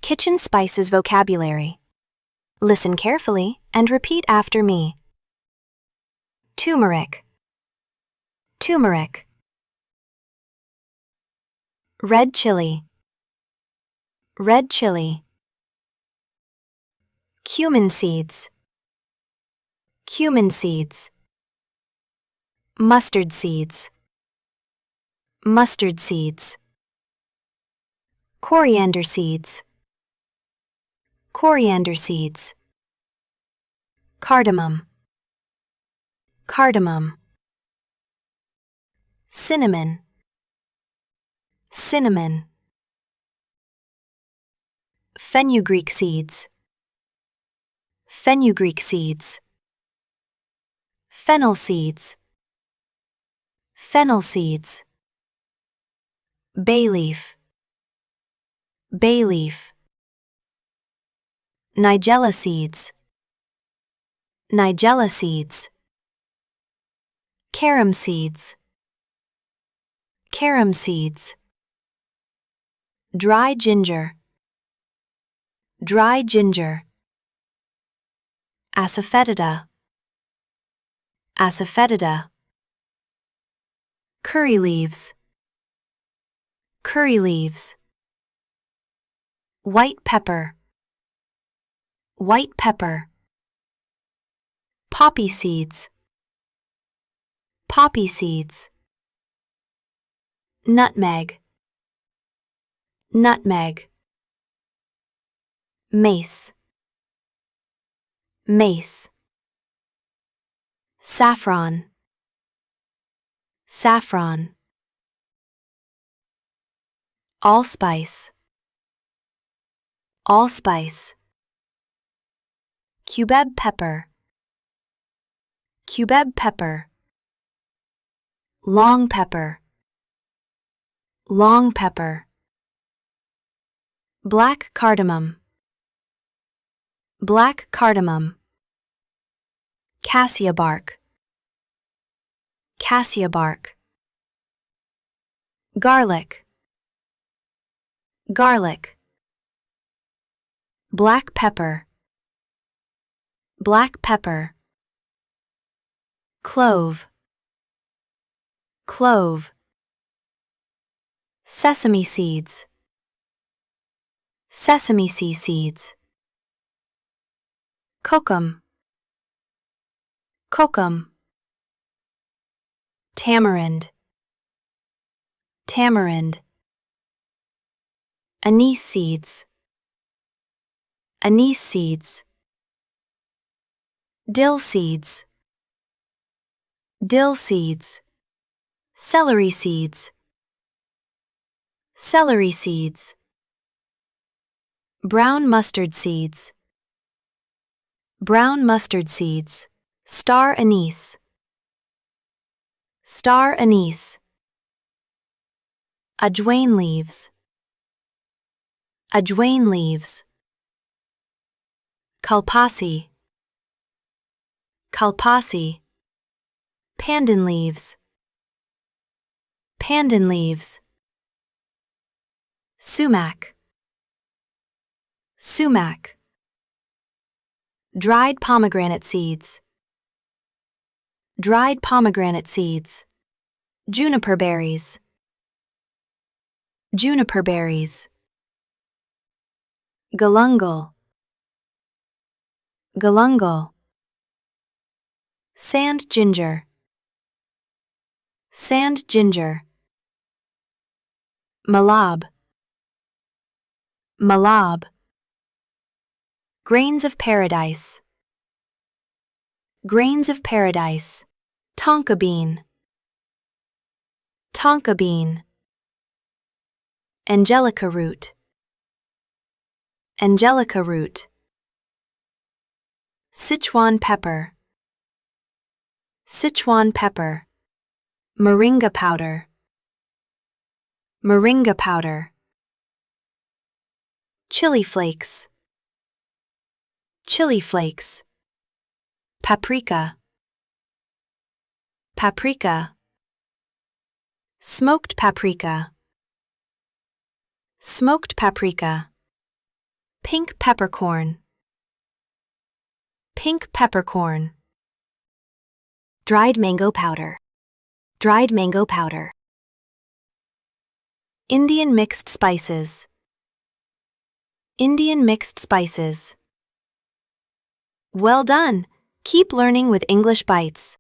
Kitchen spices vocabulary. Listen carefully and repeat after me. Turmeric. Turmeric. Red chili. Red chili. Cumin seeds. Cumin seeds. Mustard seeds. Mustard seeds. Coriander seeds. Coriander seeds. Cardamom. Cardamom. Cinnamon. Cinnamon. Fenugreek seeds. Fenugreek seeds. Fennel seeds. Fennel seeds. Bay leaf. Bay leaf. Nigella seeds. Nigella seeds. Carom seeds. Carom seeds. Dry ginger. Dry ginger. Asafoetida. Asafoetida. Curry leaves. Curry leaves. White pepper. White pepper. Poppy seeds. Poppy seeds. Nutmeg. Nutmeg. Mace. Mace. Saffron. Saffron. Allspice. Allspice. Cubeb pepper. Cubeb pepper. Long pepper. Long pepper. Black cardamom. Black cardamom. Cassia bark. Cassia bark. Garlic. Garlic. Black pepper. Black pepper. Clove. Clove. Sesame seeds. Sesame seeds. Kokum. Kokum. Tamarind. Tamarind. Anise seeds. Anise seeds. Dill seeds. Dill seeds. Celery seeds. Celery seeds. Brown mustard seeds. Brown mustard seeds. Star anise. Star anise. Ajwain leaves. Ajwain leaves. Kalpasi. Kalpasi. Pandan leaves. Pandan leaves. Sumac. Sumac. Dried pomegranate seeds. Dried pomegranate seeds. Juniper berries. Juniper berries. Galungal. Galungal. Sand ginger. Sand ginger. Malab. Malab. Grains of paradise. Grains of paradise. Tonka bean. Tonka bean. Angelica root. Angelica root. Sichuan pepper. Sichuan pepper. Moringa powder. Moringa powder. Chili flakes. Chili flakes. Paprika. Paprika. Smoked paprika. Smoked paprika. Pink peppercorn. Pink peppercorn. Dried mango powder. Dried mango powder. Indian mixed spices. Indian mixed spices. Well done! Keep learning with English Bites.